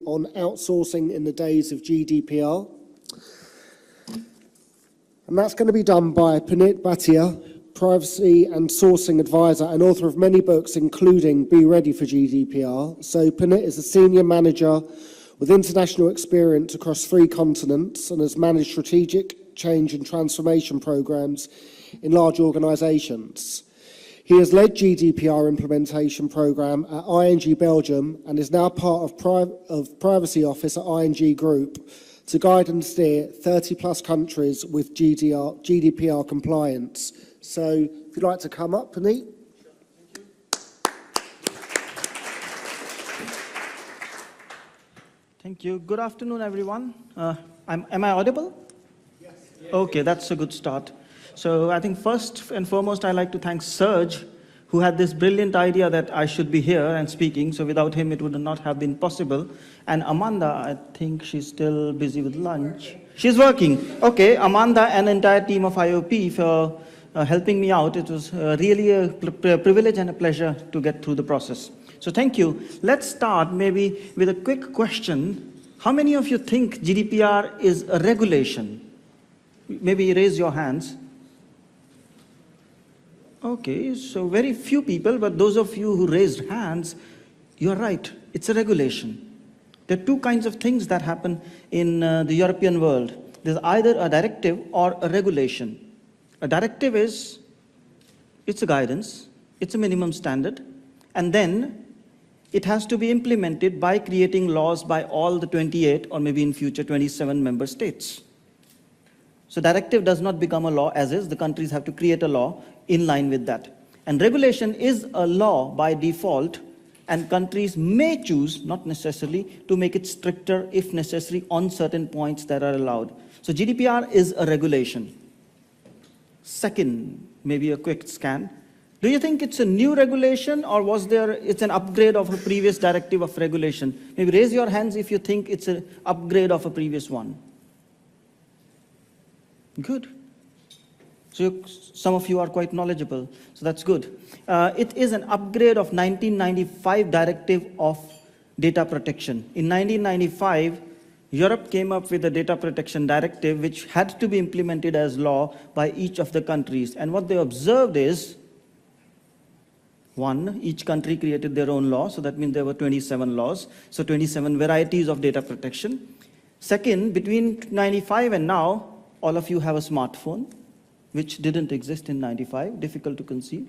on outsourcing in the days of GDPR. And that's going to be done by Punit Bhatia, Privacy and Sourcing Advisor and author of many books, including Be Ready for GDPR. So Punit is a senior manager with international experience across 3 continents and has managed strategic change and transformation programs in large organizations. He has led GDPR implementation program at ING Belgium and is now part of Privacy Office at ING Group to guide and steer 30+ countries with GDPR compliance. So if you'd like to come up, Punit. Thank you. Good afternoon, everyone. Am I audible? Yes. Okay, that's a good start. So I think first and foremost, I'd like to thank Serge, who had this brilliant idea that I should be here and speaking. So without him, it would not have been possible. And Amanda, I think she's still busy with lunch. She's working. Okay, Amanda and the entire team of IAOP for helping me out. It was really a privilege and a pleasure to get through the process. So thank you. Let's start maybe with a quick question. How many of you think GDPR is a regulation? Maybe raise your hands. Okay, so very few people, but those of you who raised hands, you're right, it's a regulation. There are 2 kinds of things that happen in the European world. There's either a directive or a regulation. A directive is, it's a guidance, it's a minimum standard, and then it has to be implemented by creating laws by all the 28 or maybe in future 27 member states. So directive does not become a law as is, the countries have to create a law in line with that. And regulation is a law by default, and countries may choose, not necessarily, to make it stricter if necessary on certain points that are allowed. So GDPR is a regulation. Second, maybe a quick scan. Do you think it's a new regulation or it's an upgrade of a previous directive of regulation? Maybe raise your hands if you think it's an upgrade of a previous one. Good. So some of you are quite knowledgeable, so that's good. It is an upgrade of 1995 directive of data protection. In 1995, Europe came up with a data protection directive which had to be implemented as law by each of the countries. And what they observed is, 1, each country created their own law, so that means there were 27 laws, so 27 varieties of data protection. Second, between 95 and now, all of you have a smartphone, which didn't exist in 95, difficult to conceive.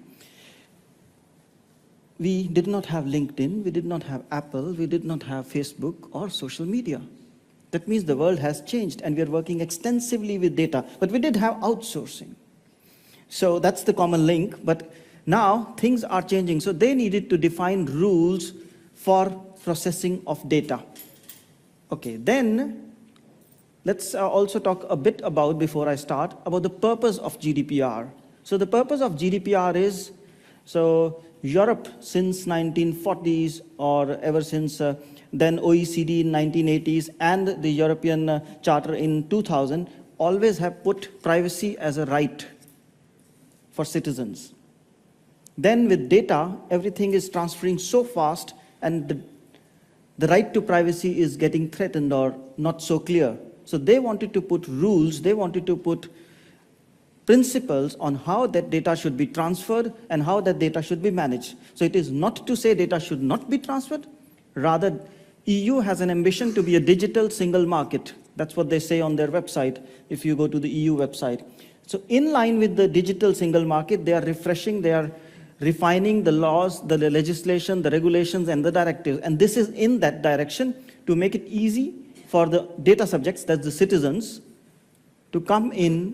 We did not have LinkedIn, we did not have Apple, we did not have Facebook or social media. That means the world has changed and we are working extensively with data, but we did have outsourcing. So that's the common link, but now things are changing. So they needed to define rules for processing of data. Okay, then let's also talk a bit about, before I start, about the purpose of GDPR. So the purpose of GDPR is, so Europe since 1940s or ever since then OECD in 1980s and the European Charter in 2000 always have put privacy as a right for citizens. Then with data, everything is transferring so fast and the right to privacy is getting threatened or not so clear. So they wanted to put rules, they wanted to put principles on how that data should be transferred and how that data should be managed. So it is not to say data should not be transferred, rather EU has an ambition to be a digital single market. That's what they say on their website, if you go to the EU website. So in line with the digital single market, they are refreshing, they are refining the laws, the legislation, the regulations, and the directives. And this is in that direction to make it easy for the data subjects, that's the citizens, to come in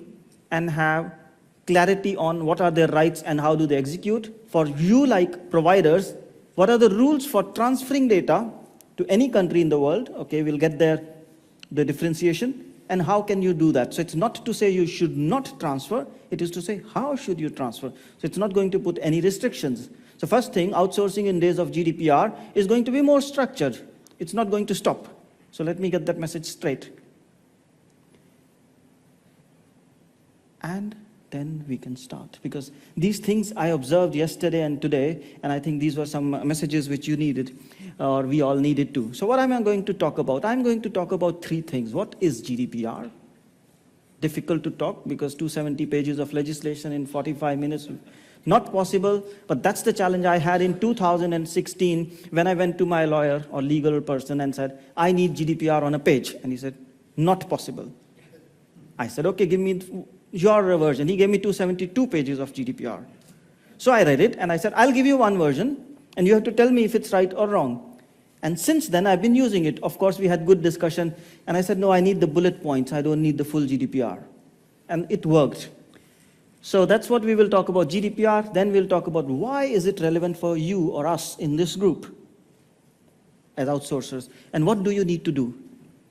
and have clarity on what are their rights and how do they execute. For you like providers, what are the rules for transferring data to any country in the world? Okay, we'll get there, the differentiation, and how can you do that? So it's not to say you should not transfer, it is to say how should you transfer. So it's not going to put any restrictions. So first thing, outsourcing in days of GDPR is going to be more structured. It's not going to stop. So let me get that message straight. And then we can start. Because these things I observed yesterday and today, and I think these were some messages which you needed, or we all needed too. So what am I going to talk about? I'm going to talk about three things. What is GDPR? Difficult to talk because 270 pages of legislation in 45 minutes, not possible, but that's the challenge I had in 2016 when I went to my lawyer or legal person and said, I need GDPR on a page. And he said, not possible. I said, okay, give me your version. He gave me 272 pages of GDPR. So I read it and I said, I'll give you one version and you have to tell me if it's right or wrong. And since then, I've been using it. Of course, we had good discussion. And I said, no, I need the bullet points. I don't need the full GDPR. And it worked. So that's what we will talk about, GDPR. Then we'll talk about why is it relevant for you or us in this group as outsourcers. And what do you need to do?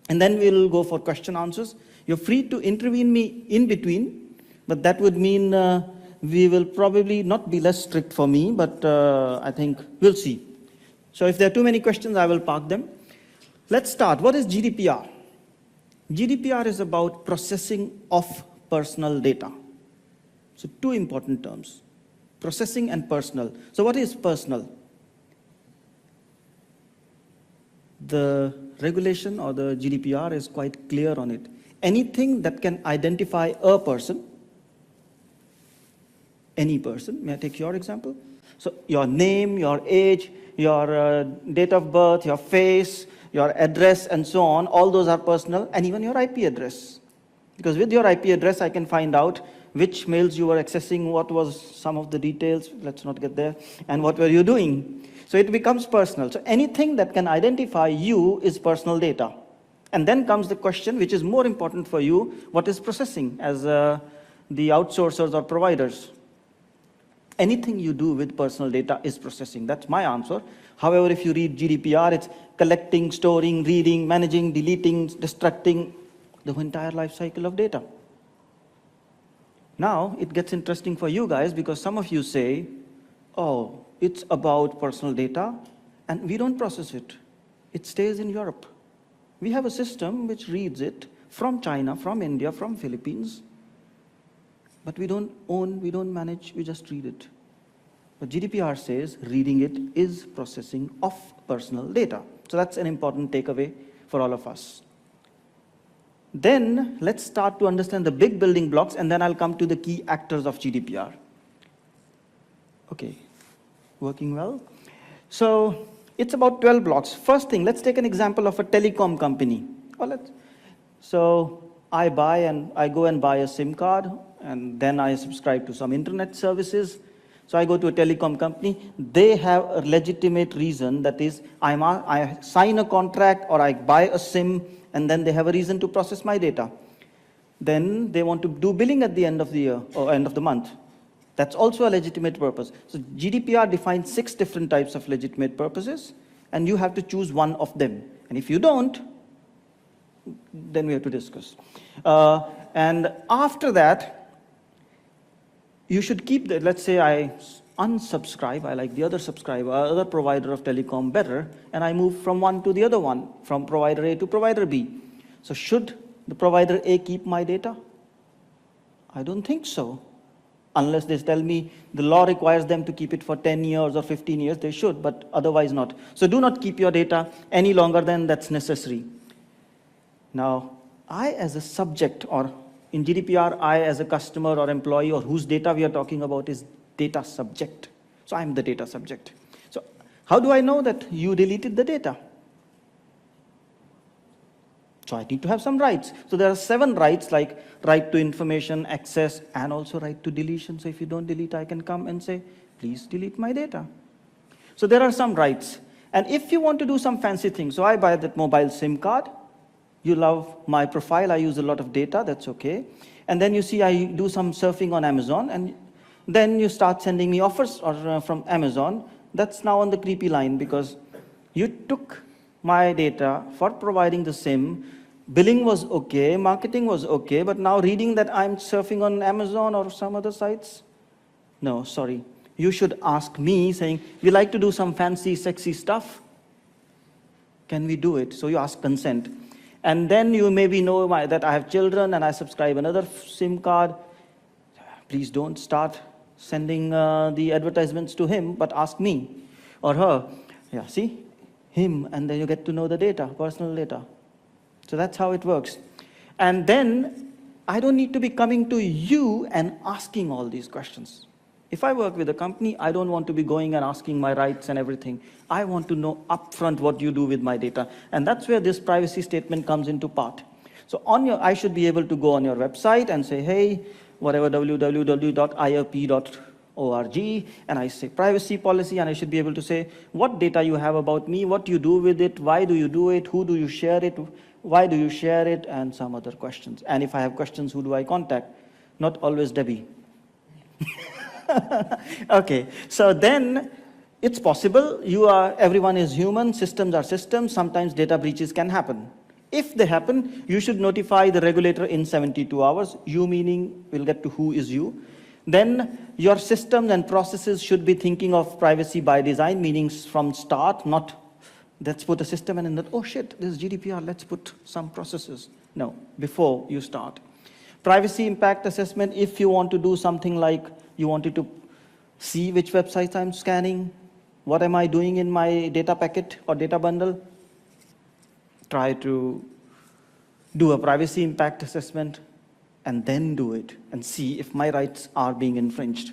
And then we'll go for question answers. You're free to intervene me in between, but that would mean we will probably not be less strict for me, but I think we'll see. So if there are too many questions, I will park them. Let's start. What is GDPR? GDPR is about processing of personal data. So two important terms, processing and personal. So what is personal? The regulation or the GDPR is quite clear on it. Anything that can identify a person, any person. May I take your example? So your name, your age, your date of birth, your face, your address, and so on, all those are personal, and even your IP address. Because with your IP address, I can find out which mails you were accessing, what was some of the details, let's not get there, and what were you doing. So it becomes personal. So anything that can identify you is personal data. And then comes the question, which is more important for you, what is processing as the outsourcers or providers? Anything you do with personal data is processing. That's my answer. However, if you read GDPR, it's collecting, storing, reading, managing, deleting, destructing the entire life cycle of data. Now, it gets interesting for you guys because some of you say, oh, it's about personal data and we don't process it. It stays in Europe. We have a system which reads it from China, from India, from Philippines, but we don't own, we don't manage, we just read it. But GDPR says reading it is processing of personal data. So that's an important takeaway for all of us. Then let's start to understand the big building blocks, and then I'll come to the key actors of GDPR. Okay, working well. So it's about 12 blocks. First thing, let's take an example of a telecom company. So I go and buy a SIM card, and then I subscribe to some internet services. So I go to a telecom company. They have a legitimate reason, that is, I sign a contract or I buy a SIM, and then they have a reason to process my data. Then they want to do billing at the end of the year or end of the month. That's also a legitimate purpose. So GDPR defines 6 different types of legitimate purposes, and you have to choose one of them. And if you don't, then we have to discuss. And after that, you should keep the, let's say I unsubscribe, I like the other subscriber, other provider of telecom better, and I move from one to the other one, from provider A to provider B. So should the provider A keep my data? I don't think so. Unless they tell me the law requires them to keep it for 10 years or 15 years, they should, but otherwise not. So do not keep your data any longer than that's necessary. Now, I as a subject, or in GDPR, I as a customer or employee or whose data we are talking about is data subject. So I'm the data subject. So how do I know that you deleted the data? So I need to have some rights. So there are 7 rights, like right to information, access, and also right to deletion. So if you don't delete, I can come and say, please delete my data. So there are some rights. And if you want to do some fancy things, so I buy that mobile SIM card. You love my profile, I use a lot of data, that's okay. And then you see I do some surfing on Amazon, and then you start sending me offers from Amazon. That's now on the creepy line, because you took my data for providing the SIM, billing was okay, marketing was okay, but now reading that I'm surfing on Amazon or some other sites? No, sorry. You should ask me saying, we like to do some fancy, sexy stuff. Can we do it? So you ask consent. And then you maybe know that I have children and I subscribe another SIM card. Please don't start sending the advertisements to him, but ask me or her. Yeah, see, him, and then you get to know the data, personal data. So that's how it works. And then I don't need to be coming to you and asking all these questions. If I work with a company, I don't want to be going and asking my rights and everything. I want to know upfront what you do with my data. And that's where this privacy statement comes into part. So I should be able to go on your website and say, hey, whatever, www.iop.org, and I say privacy policy, and I should be able to say what data you have about me, what you do with it, why do you do it, who do you share it, why do you share it, and some other questions. And if I have questions, who do I contact? Not always Debbie. Okay, so then it's possible. Everyone is human, systems are systems, sometimes data breaches can happen. If they happen, you should notify the regulator in 72 hours. You meaning, we'll get to who is you. Then your systems and processes should be thinking of privacy by design, meaning from start, not let's put a system and then, oh shit, this is GDPR, let's put some processes. No, before you start. Privacy impact assessment, if you want to do something like you wanted to see which websites I'm scanning, what am I doing in my data packet or data bundle, try to do a privacy impact assessment and then do it and see if my rights are being infringed.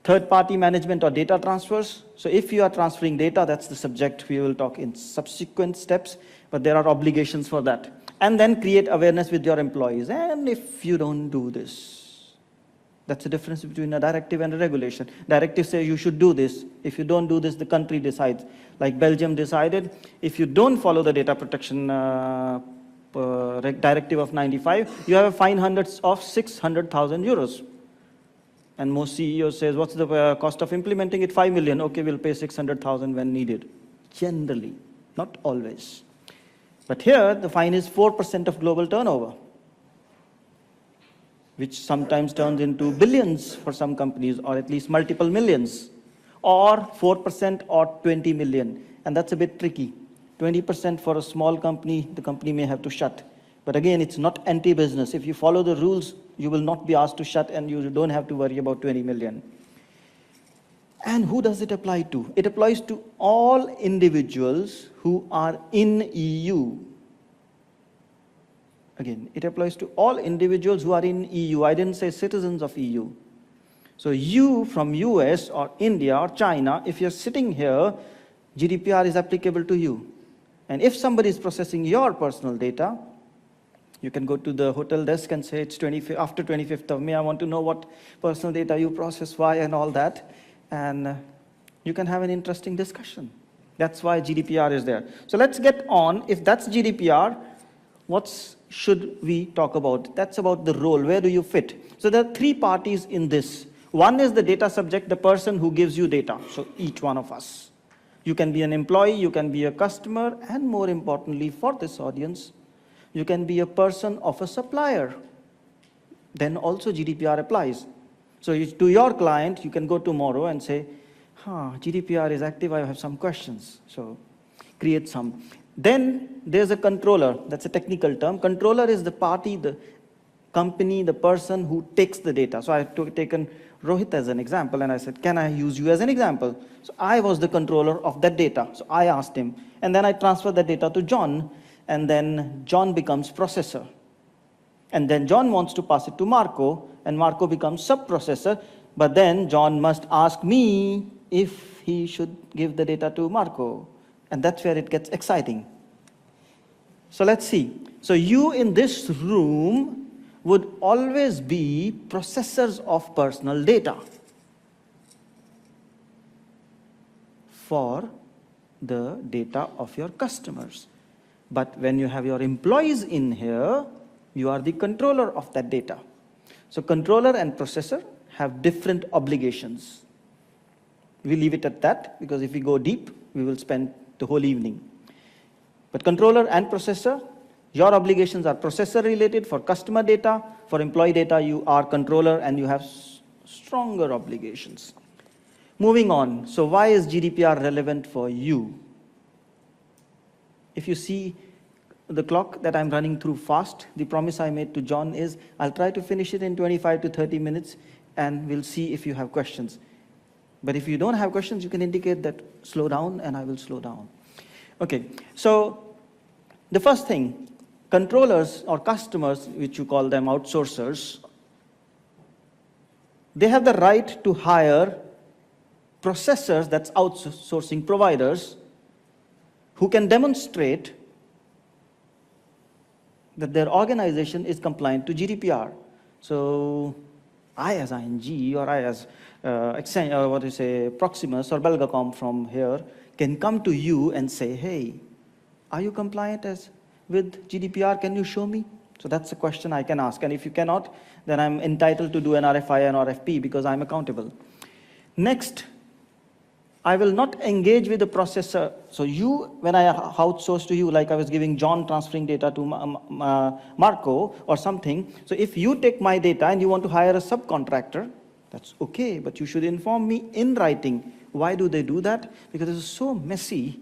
Third-party management or data transfers. So if you are transferring data, that's the subject we will talk in subsequent steps, but there are obligations for that. And then create awareness with your employees. And if you don't do this, that's the difference between a directive and a regulation. Directive says you should do this. If you don't do this, the country decides. Like Belgium decided, if you don't follow the data protection directive of 95, you have a fine of 600,000 euros. And most CEOs says, what's the cost of implementing it? 5 million. Okay, we'll pay 600,000 when needed. Generally, not always. But here, the fine is 4% of global turnover, which sometimes turns into billions for some companies, or at least multiple millions, or 4% or 20 million. And that's a bit tricky. 20% for a small company, the company may have to shut. But again, it's not anti-business. If you follow the rules, you will not be asked to shut and you don't have to worry about 20 million. And who does it apply to? It applies to all individuals who are in EU. Again, it applies to all individuals who are in EU. I didn't say citizens of EU. So you from US or India or China, if you're sitting here, GDPR is applicable to you. And if somebody is processing your personal data, you can go to the hotel desk and say, it's after 25th of May, I want to know what personal data you process, why, and all that. And you can have an interesting discussion. That's why GDPR is there. So let's get on. If that's GDPR, what should we talk about? That's about the role. Where do you fit? So there are three parties in this. One is the data subject, the person who gives you data. So each one of us. You can be an employee, you can be a customer, and more importantly for this audience, you can be a person of a supplier. Then also GDPR applies. So to your client, you can go tomorrow and say, GDPR is active, I have some questions. So create some. Then there's a controller. That's a technical term. Controller is the party, the company, the person who takes the data. So I have taken Rohit as an example, and I said, can I use you as an example? So I was the controller of that data. So I asked him, and then I transferred the data to John, and then John becomes processor. And then John wants to pass it to Marco, and Marco becomes sub-processor, but then John must ask me if he should give the data to Marco. And that's where it gets exciting. So let's see. So you in this room would always be processors of personal data for the data of your customers. But when you have your employees in here, you are the controller of that data. So controller and processor have different obligations. We leave it at that, because if we go deep, we will spend the whole evening. But controller and processor, your obligations are processor related. For customer data, for employee data, you are controller and you have stronger obligations. Moving on, so why is GDPR relevant for you? If you see the clock that I'm running through fast, the promise I made to John is I'll try to finish it in 25 to 30 minutes. and we'll see if you have questions. But if you don't have questions, you can indicate that slow down, and I will slow down. Okay, so the first thing, controllers or customers, which you call them outsourcers, they have the right to hire processors, that's outsourcing providers, who can demonstrate that their organization is compliant to GDPR. So I as ING or I as Proximus or Belgacom from here can come to you and say, hey, are you compliant with GDPR? Can you show me? So that's a question I can ask. And if you cannot, then I'm entitled to do an RFI and RFP because I'm accountable. Next, I will not engage with the processor. So you, when I outsource to you, like I was giving John transferring data to Marco or something. So if you take my data and you want to hire a subcontractor, that's okay, but you should inform me in writing. Why do they do that? Because it is so messy.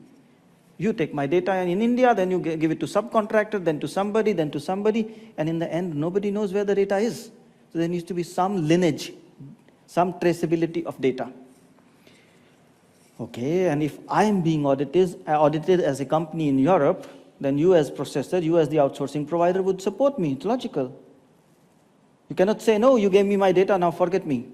You take my data in India, then you give it to subcontractor, then to somebody, and in the end, nobody knows where the data is. So there needs to be some lineage, some traceability of data. Okay, and if I'm being audited as a company in Europe, then you as processor, you as the outsourcing provider would support me. It's logical. You cannot say, no, you gave me my data, now forget me.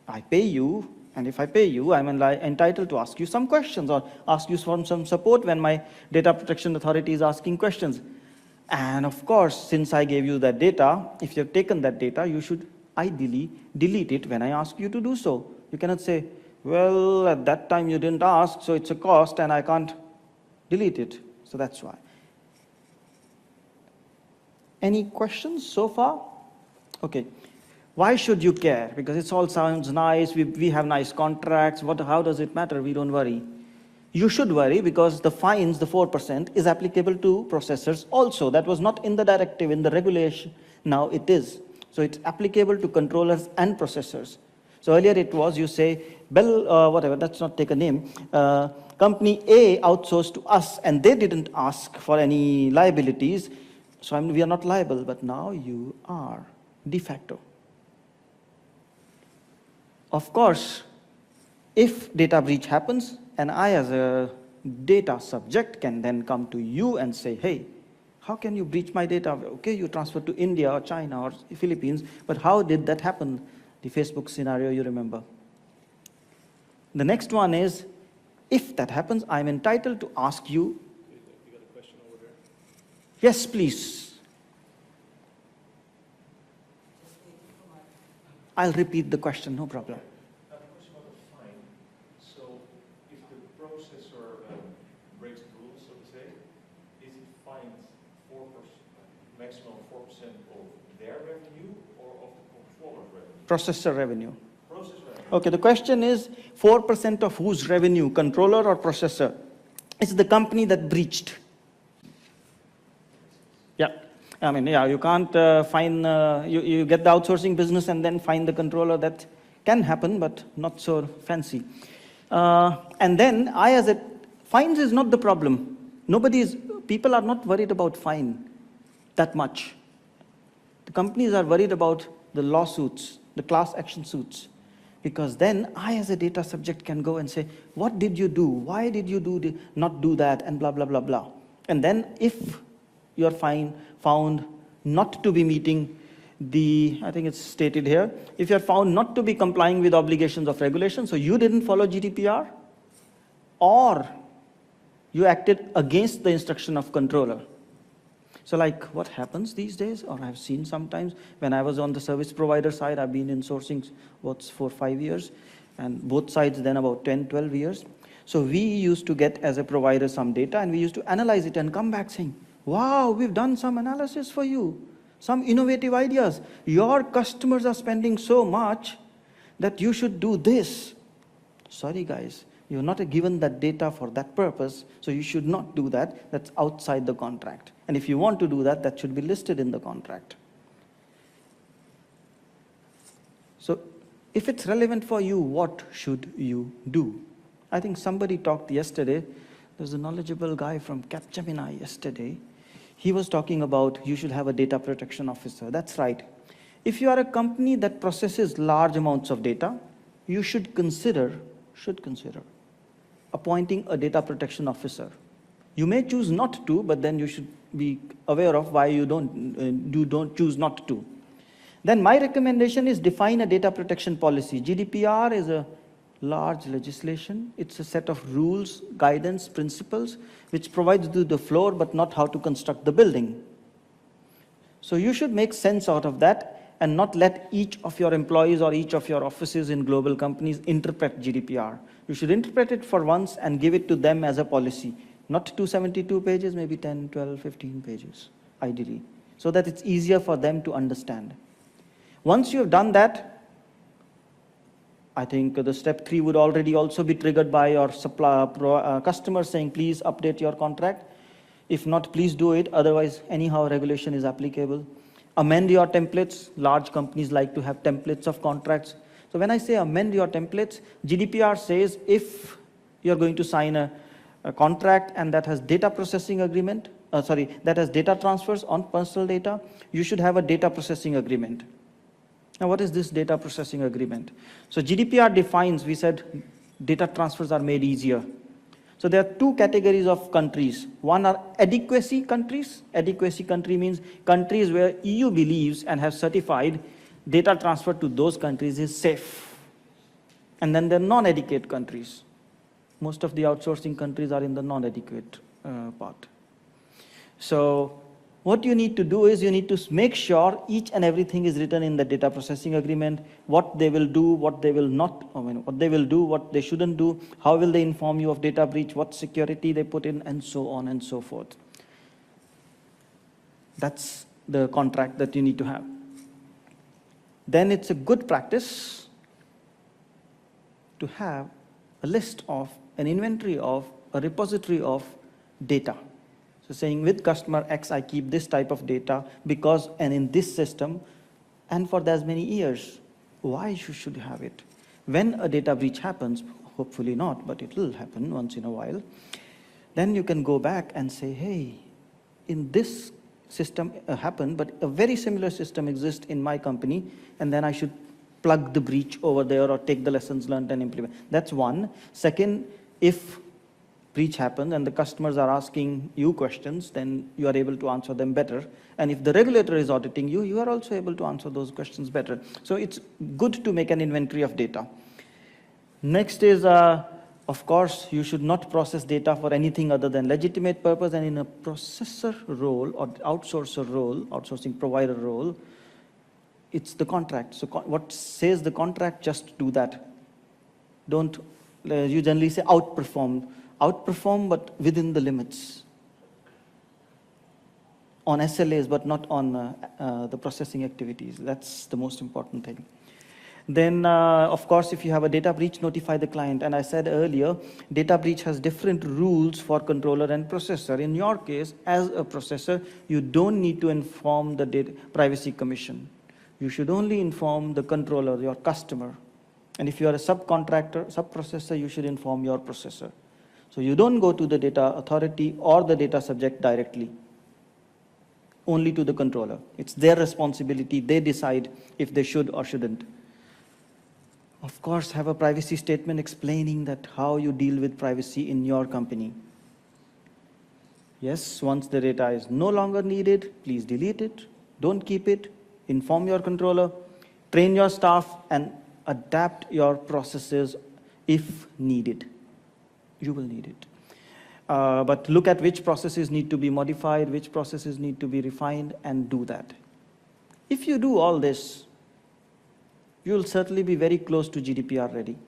I pay you, and if I pay you, I'm entitled to ask you some questions or ask you for some support when my data protection authority is asking questions. And of course, since I gave you that data, if you've taken that data, you should ideally delete it when I ask you to do so. You cannot say, well, at that time you didn't ask, so it's a cost and I can't delete it. So that's why. Any questions so far? Okay. Why should you care? Because it all sounds nice, we have nice contracts, how does it matter? We don't worry. You should worry because the fines, the 4%, is applicable to processors also. That was not in the directive, in the regulation. Now it is. So it's applicable to controllers and processors. So earlier it was, you say, whatever, let's not take a name. Company A outsourced to us and they didn't ask for any liabilities. So we are not liable, but now you are, de facto. Of course, if data breach happens, and I as a data subject can then come to you and say, hey, how can you breach my data? Okay, you transferred to India or China or Philippines, but how did that happen? The Facebook scenario, you remember. The next one is, if that happens, I'm entitled to ask you. You got a question over there? Yes, please. I'll repeat the question, no problem. I have a question about the fine. So, if the processor breaks the rules, so to say, is it fined 4%, maximum 4% of their revenue or of the controller's revenue? Processor revenue. Process revenue. Okay, the question is 4% of whose revenue, controller or processor? It's the company that breached. Yeah, I mean, yeah, you can't fine, you get the outsourcing business and then fine the controller. That can happen, but not so fancy. And then fines is not the problem. People are not worried about fine that much. The companies are worried about the lawsuits, the class action suits. Because then I as a data subject can go and say, what did you do? Why did you not do that? And blah, blah, blah, blah. And then if you're found not to be meeting I think it's stated here, if you're found not to be complying with obligations of regulation, so you didn't follow GDPR, or you acted against the instruction of controller. So like what happens these days, or I've seen sometimes, when I was on the service provider side, I've been in sourcing, 4-5 years, and both sides then about 10-12 years. So we used to get as a provider some data and we used to analyze it and come back saying, wow, we've done some analysis for you, some innovative ideas. Your customers are spending so much that you should do this. Sorry guys, you're not given that data for that purpose, so you should not do that. That's outside the contract. And if you want to do that, that should be listed in the contract. So if it's relevant for you, what should you do? I think somebody talked yesterday. There's a knowledgeable guy from Capgemini yesterday. He was talking about you should have a data protection officer. That's right. If you are a company that processes large amounts of data, you should consider appointing a data protection officer. You may choose not to, but then you should be aware of why you don't choose not to. Then my recommendation is define a data protection policy. GDPR is a large legislation. It's a set of rules, guidance, principles, which provides you the floor, but not how to construct the building. So you should make sense out of that and not let each of your employees or each of your offices in global companies interpret GDPR. You should interpret it for once and give it to them as a policy. Not 272 pages, maybe 10, 12, 15 pages, ideally, so that it's easier for them to understand. Once you have done that, I think the step 3 would already also be triggered by your customer saying, please update your contract. If not, please do it. Otherwise, anyhow, regulation is applicable. Amend your templates. Large companies like to have templates of contracts. So when I say amend your templates, GDPR says if you're going to sign a contract and that has data processing agreement, that has data transfers on personal data, you should have a data processing agreement. Now, what is this data processing agreement? So GDPR defines, we said data transfers are made easier. So there are 2 categories of countries. One are adequacy countries. Adequacy country means countries where EU believes and have certified data transfer to those countries is safe. And then there are non-adequate countries. Most of the outsourcing countries are in the non-adequate part. So what you need to do is you need to make sure each and everything is written in the data processing agreement, what they will do, what they will not, what they will do, what they shouldn't do, how will they inform you of data breach, what security they put in, and so on and so forth. That's the contract that you need to have. Then it's a good practice to have a list of an inventory of a repository of data. So saying with customer X, I keep this type of data because, and in this system, and for as many years. Why you should have it? When a data breach happens, hopefully not, but it will happen once in a while, then you can go back and say, hey, in this system happened, but a very similar system exists in my company, and then I should plug the breach over there or take the lessons learned and implement. That's one. Second, if breach happens and the customers are asking you questions, then you are able to answer them better. And if the regulator is auditing you, you are also able to answer those questions better. So it's good to make an inventory of data. Next is, of course, you should not process data for anything other than legitimate purpose, and in a processor role or outsourcer role, outsourcing provider role, it's the contract. So what says the contract, just do that. Don't, you generally say outperform, but within the limits. On SLAs, but not on the processing activities. That's the most important thing. Then, of course, if you have a data breach, notify the client. And I said earlier, data breach has different rules for controller and processor. In your case, as a processor, you don't need to inform the Data Privacy Commission. You should only inform the controller, your customer. And if you are a subcontractor, sub-processor, you should inform your processor. So you don't go to the data authority or the data subject directly, only to the controller. It's their responsibility. They decide if they should or shouldn't. Of course, have a privacy statement explaining that how you deal with privacy in your company. Yes, once the data is no longer needed, please delete it. Don't keep it. Inform your controller. Train your staff and adapt your processes if needed. You will need it. But look at which processes need to be modified, which processes need to be refined, and do that. If you do all this, you will certainly be very close to GDPR ready.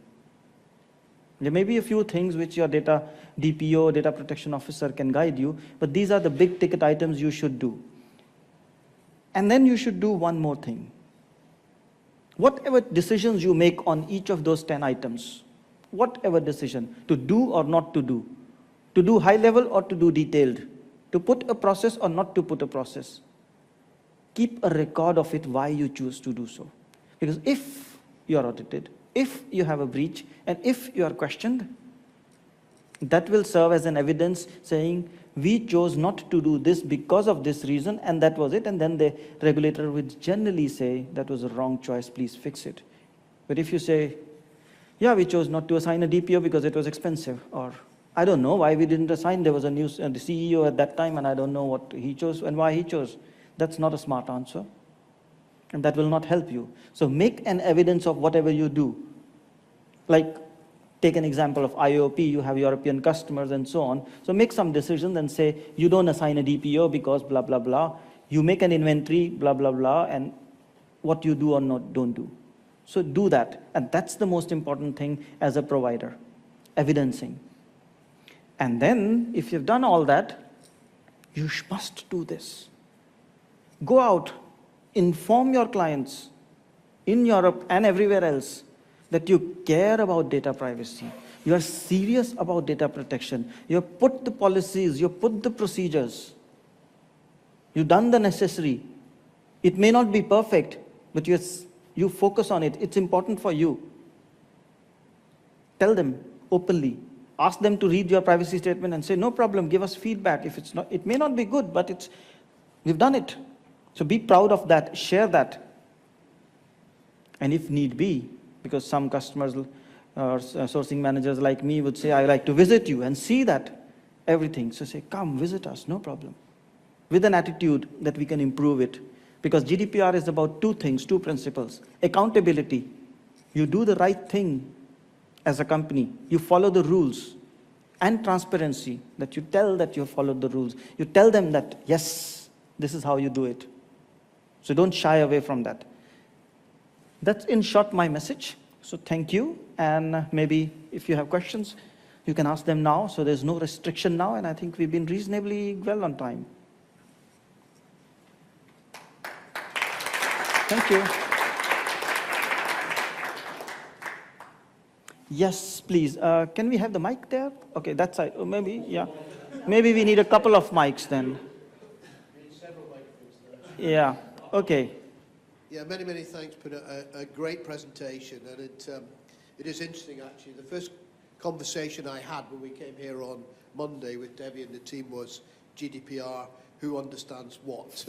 There may be a few things which your data DPO, data protection officer, can guide you, but these are the big ticket items you should do. And then you should do one more thing. Whatever decisions you make on each of those 10 items, whatever decision, to do or not to do high level or to do detailed, to put a process or not to put a process, keep a record of it, why you choose to do so. Because if you are audited, if you have a breach, and if you are questioned, that will serve as an evidence saying we chose not to do this because of this reason, and that was it. And then the regulator would generally say, that was a wrong choice, please fix it. But if you say, yeah, we chose not to assign a DPO because it was expensive, or I don't know why we didn't assign, there was a new the CEO at that time, and I don't know what he chose and why he chose. That's not a smart answer, and that will not help you. So make an evidence of whatever you do. Like, take an example of IAOP, you have European customers and so on. So make some decisions and say, you don't assign a DPO because blah, blah, blah. You make an inventory, blah, blah, blah, and what you do or not don't do. So do that. And that's the most important thing as a provider, evidencing. And then, if you've done all that, you must do this. Go out, inform your clients in Europe and everywhere else that you care about data privacy. You are serious about data protection. You have put the policies, you have put the procedures. You've done the necessary. It may not be perfect, but you focus on it. It's important for you. Tell them openly. Ask them to read your privacy statement and say, no problem, give us feedback. If it's not, it may not be good, but we've done it. So be proud of that, share that. And if need be, because some customers or sourcing managers like me would say, I like to visit you and see that everything. So say, come visit us, no problem. With an attitude that we can improve it. Because GDPR is about two things, two principles. Accountability. You do the right thing as a company. You follow the rules. And transparency, that you tell that you followed the rules. You tell them that, yes, this is how you do it. So don't shy away from that. That's in short my message. So thank you. And maybe if you have questions, you can ask them now. So there's no restriction now. And I think we've been reasonably well on time. Thank you. Yes, please. Can we have the mic there? Okay, that side. Oh, maybe, yeah. Maybe we need a couple of mics then. Yeah, okay. Yeah, many, many thanks, Punit. A great presentation, and it is interesting, actually. The first conversation I had when we came here on Monday with Debbie and the team was GDPR, who understands what?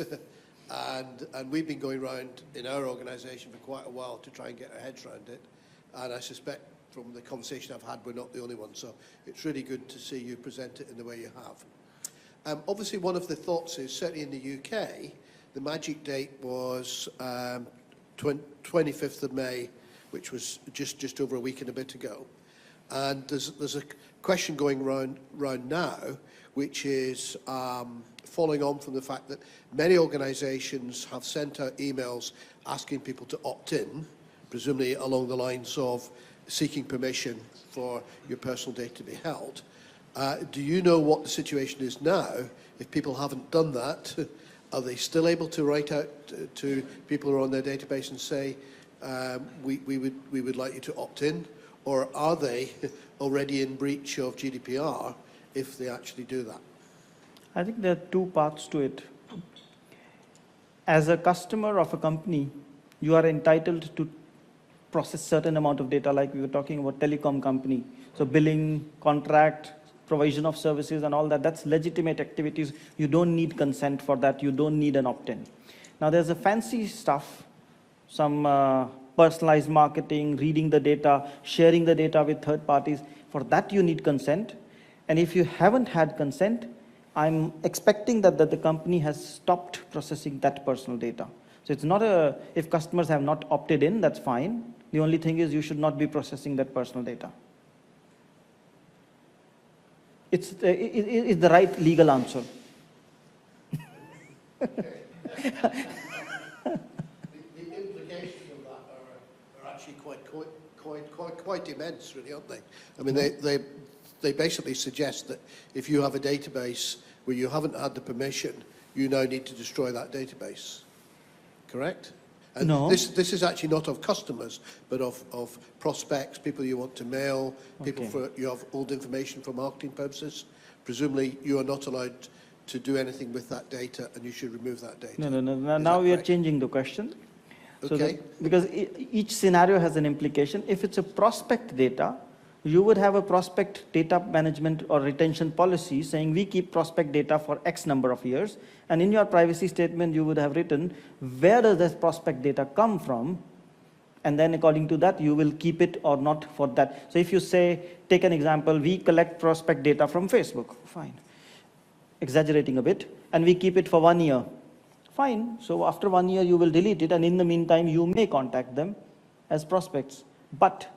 and we've been going around in our organisation for quite a while to try and get our heads around it, and I suspect from the conversation I've had, we're not the only ones, so it's really good to see you present it in the way you have. Obviously, one of the thoughts is, certainly in the UK, the magic date was 25th of May, which was just over a week and a bit ago. And there's a question going round now, which is following on from the fact that many organisations have sent out emails asking people to opt in, presumably along the lines of seeking permission for your personal data to be held. Do you know what the situation is now? If people haven't done that, are they still able to write out to people who are on their database and say, we would like you to opt in? Or are they already in breach of GDPR if they actually do that? I think there are two parts to it. As a customer of a company, you are entitled to process certain amount of data, like we were talking about telecom company. So billing, contract, provision of services and all that, that's legitimate activities. You don't need consent for that. You don't need an opt-in. Now there's a fancy stuff, some personalized marketing, reading the data, sharing the data with third parties. For that you need consent. And if you haven't had consent, I'm expecting that the company has stopped processing that personal data. So it's not if customers have not opted in, that's fine. The only thing is you should not be processing that personal data. It's the right legal answer. The implications of that are actually quite immense, really, aren't they? I mean, they basically suggest that if you have a database where you haven't had the permission, you now need to destroy that database. Correct? And no. This is actually not of customers, but of prospects, people you want to mail, people you have old information for marketing purposes. Presumably, you are not allowed to do anything with that data, and you should remove that data. No. Now we are changing the question. Okay. So because each scenario has an implication. If it's a prospect data, You would have a prospect data management or retention policy saying we keep prospect data for X number of years, and in your privacy statement you would have written where does this prospect data come from, and then according to that you will keep it or not for that. So if you say, take an example, we collect prospect data from Facebook, fine, exaggerating a bit, and we keep it for 1 year, fine. So after 1 year you will delete it, and in the meantime you may contact them as prospects, but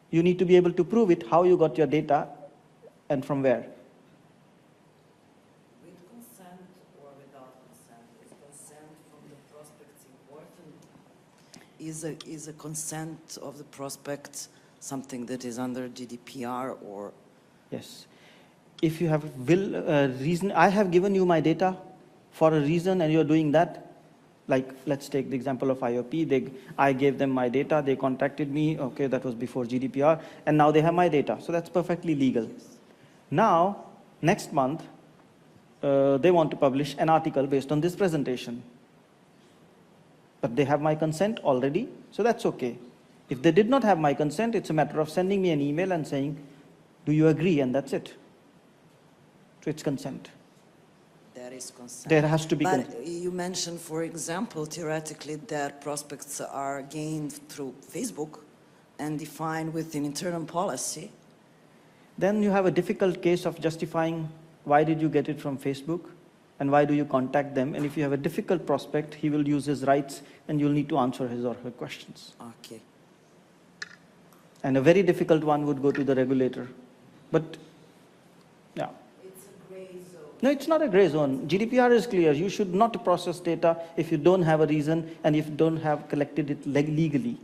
you need to be able to prove it, how you got your data and from where. With consent or without consent? Is consent from the prospects important? Is a consent of the prospect something that is under GDPR or? Yes. If you have reason, I have given you my data for a reason and you're doing that. Like, let's take the example of IAOP. I gave them my data, they contacted me, okay, that was before GDPR, and now they have my data. So that's perfectly legal. Now, next month, they want to publish an article based on this presentation. But they have my consent already, so that's okay. If they did not have my consent, it's a matter of sending me an email and saying, do you agree? And that's it. So it's consent. There is consent. There has to be consent. But you mentioned, for example, theoretically that prospects are gained through Facebook and defined with an internal policy. Then you have a difficult case of justifying why did you get it from Facebook and why do you contact them. And if you have a difficult prospect, he will use his rights and you'll need to answer his or her questions. Okay. And a very difficult one would go to the regulator. But, yeah. It's a gray zone. No, it's not a gray zone. GDPR is clear. You should not process data if you don't have a reason and if you don't have collected it legally.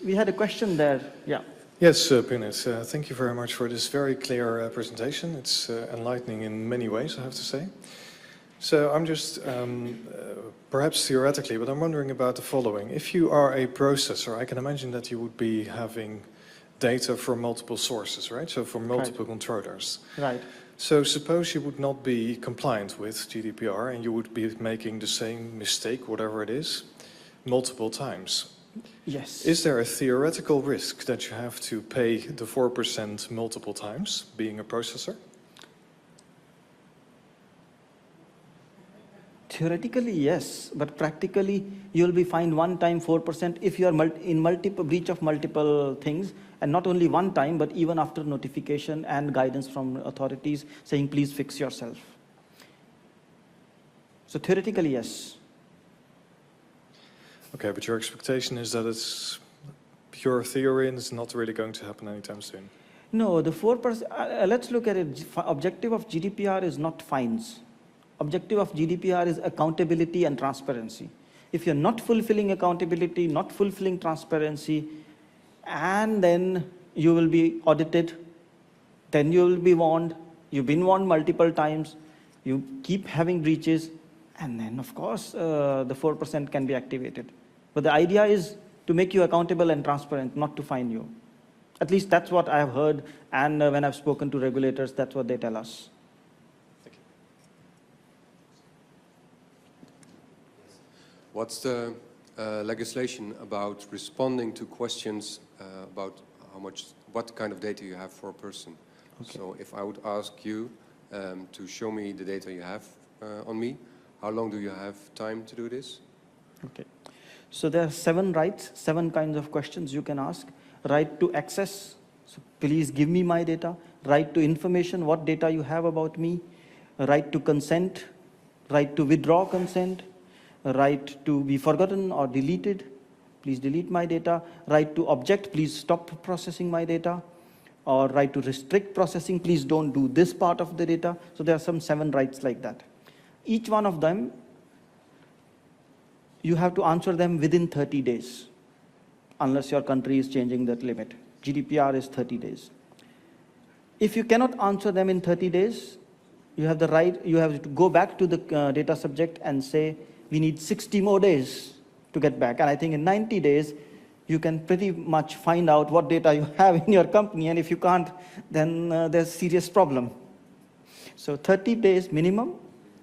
We had a question there. Yeah. Yes, Punit, thank you very much for this very clear presentation. It's enlightening in many ways, I have to say. So I'm just, perhaps theoretically, but I'm wondering about the following. If you are a processor, I can imagine that you would be having data from multiple sources, right? So from multiple controllers. Right. So suppose you would not be compliant with GDPR and you would be making the same mistake, whatever it is, multiple times. Yes. Is there a theoretical risk that you have to pay the 4% multiple times, being a processor? Theoretically, yes, but practically you'll be fined one time 4% if you are in breach of multiple things, and not only one time, but even after notification and guidance from authorities saying, please fix yourself. So theoretically, yes. Okay, but your expectation is that it's pure theory and it's not really going to happen anytime soon? No, the 4%, let's look at it. Objective of GDPR is not fines. Objective of GDPR is accountability and transparency. If you're not fulfilling accountability, not fulfilling transparency, and then you will be audited, then you will be warned, you've been warned multiple times, you keep having breaches, and then of course the 4% can be activated. But the idea is to make you accountable and transparent, not to fine you. At least that's what I have heard, and when I've spoken to regulators, that's what they tell us. What's the legislation about responding to questions about what kind of data you have for a person? Okay. So if I would ask you to show me the data you have on me, how long do you have time to do this? Okay. So there are 7 rights, 7 kinds of questions you can ask. Right to access, so please give me my data. Right to information, what data you have about me. Right to consent, right to withdraw consent. Right to be forgotten or deleted, please delete my data. Right to object, please stop processing my data. Or right to restrict processing, please don't do this part of the data. So there are some 7 rights like that. Each one of them, you have to answer them within 30 days, unless your country is changing that limit. GDPR is 30 days. If you cannot answer them in 30 days, you have the right, you have to go back to the data subject and say, we need 60 more days to get back. And I think in 90 days, you can pretty much find out what data you have in your company. And if you can't, then there's a serious problem. So 30 days minimum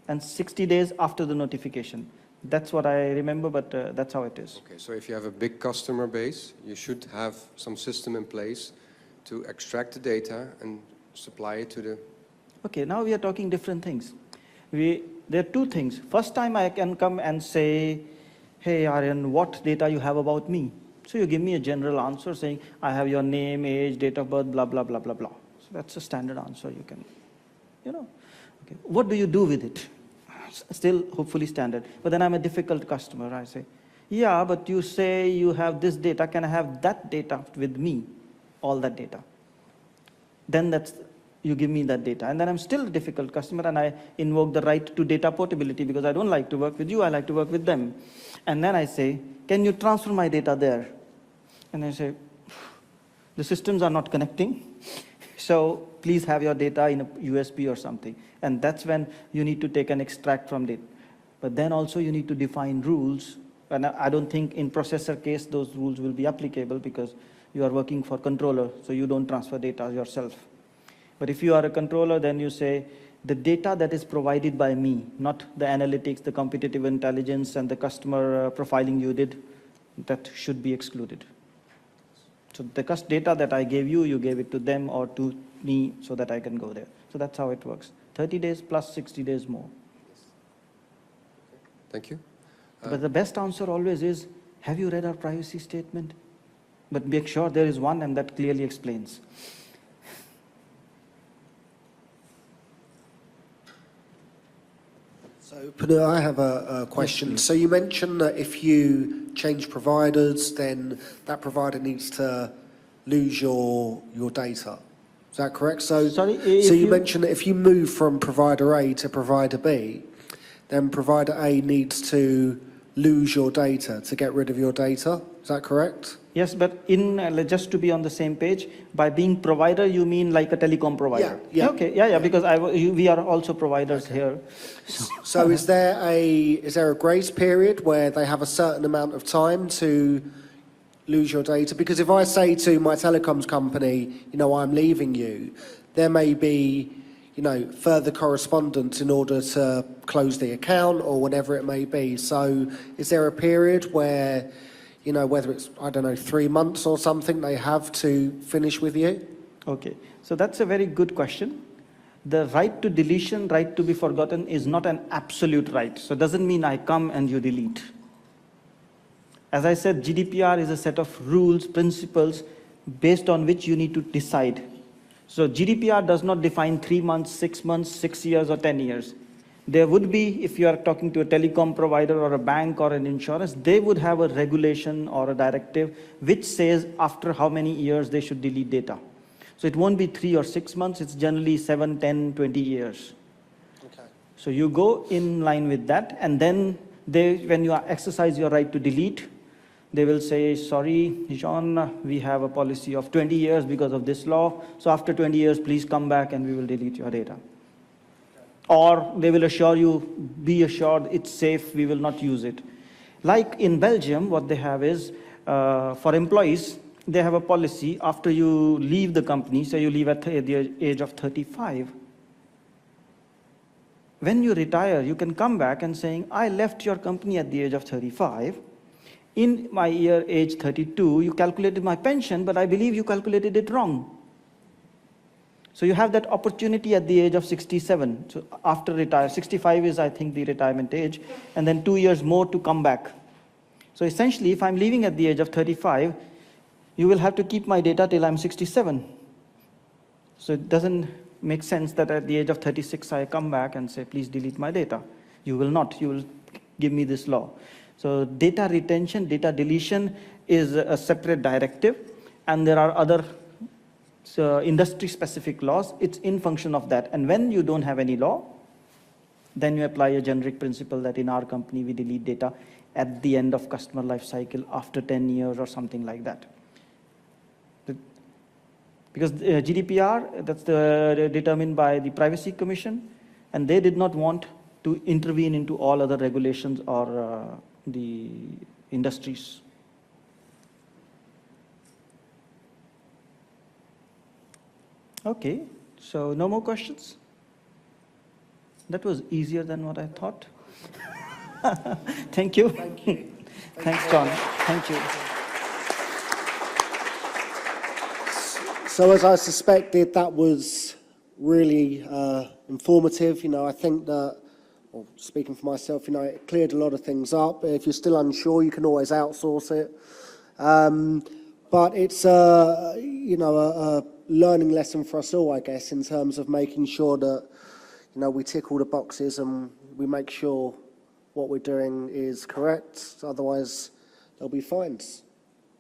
and 60 days after the notification. That's what I remember, but that's how it is. Okay, so if you have a big customer base, you should have some system in place to extract the data and supply it to the... Okay, now we are talking different things. There are two things. First time I can come and say, hey Aryan, what data you have about me? So you give me a general answer saying, I have your name, age, date of birth, blah, blah, blah, blah, blah. So that's a standard answer you can, Okay. What do you do with it? Still hopefully standard. But then I'm a difficult customer. I say, yeah, but you say you have this data. Can I have that data with me? All that data. Then you give me that data. And then I'm still a difficult customer and I invoke the right to data portability because I don't like to work with you, I like to work with them. And then I say, can you transfer my data there? And I say, the systems are not connecting. So please have your data in a USB or something. And that's when you need to take an extract from it. But then also you need to define rules. And I don't think in processor case those rules will be applicable because you are working for controller, so you don't transfer data yourself. But if you are a controller, then you say, the data that is provided by me, not the analytics, the competitive intelligence, and the customer profiling you did, that should be excluded. So the data that I gave you, you gave it to them or to me so that I can go there. So that's how it works. 30 days plus 60 days more. Thank you. But the best answer always is, have you read our privacy statement? But make sure there is one and that clearly explains. So, Punit, I have a question. Yes, so you mentioned that if you change providers, then that provider needs to lose your data. Is that correct? So, Sorry, so you mentioned that if you move from provider A to provider B, then provider A needs to lose your data to get rid of your data. Is that correct? Yes, but just to be on the same page, by being provider, you mean like a telecom provider? Yeah. Okay, yeah, because we are also providers here. So is there a grace period where they have a certain amount of time to lose your data? Because if I say to my telecoms company, I'm leaving you, there may be, further correspondence in order to close the account or whatever it may be. So is there a period where, whether it's, 3 months or something, they have to finish with you? Okay, so that's a very good question. The right to deletion, right to be forgotten is not an absolute right. So it doesn't mean I come and you delete. As I said, GDPR is a set of rules, principles, based on which you need to decide. So GDPR does not define 3 months, 6 months, 6 years, or 10 years. There would be, if you are talking to a telecom provider or a bank or an insurance, they would have a regulation or a directive which says after how many years they should delete data. So it won't be 3 or 6 months, it's generally 7, 10, 20 years. Okay. So you go in line with that, and then when you exercise your right to delete, they will say, sorry, Jean, we have a policy of 20 years because of this law. So after 20 years, please come back and we will delete your data. Or they will assure you, be assured it's safe, we will not use it. Like in Belgium, what they have is, for employees, they have a policy after you leave the company, so you leave at the age of 35. When you retire, you can come back and saying, I left your company at the age of 35. In my age 32, you calculated my pension, but I believe you calculated it wrong. So you have that opportunity at the age of 67. So after retire, 65 is, I think, the retirement age, and then 2 years more to come back. So essentially, if I'm leaving at the age of 35, you will have to keep my data till I'm 67. So it doesn't make sense that at the age of 36, I come back and say, please delete my data. You will not. You will give me this law. So data retention, data deletion is a separate directive, and there are other industry-specific laws. It's in function of that. And when you don't have any law, then you apply a generic principle that in our company we delete data at the end of customer life cycle after 10 years or something like that. Because GDPR, that's determined by the Privacy Commission, and they did not want to intervene into all other regulations or the industries. Okay, so no more questions? That was easier than what I thought. Thank you. Thank you. Thanks, John. Thank you. So as I suspected, that was really informative. You know, I think that, well, speaking for myself, you know, it cleared a lot of things up. If you're still unsure, you can always outsource it. But it's, you know, a learning lesson for us all, I guess, in terms of making sure that, you know, we tick all the boxes and we make sure what we're doing is correct. Otherwise, there'll be fines,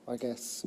I guess.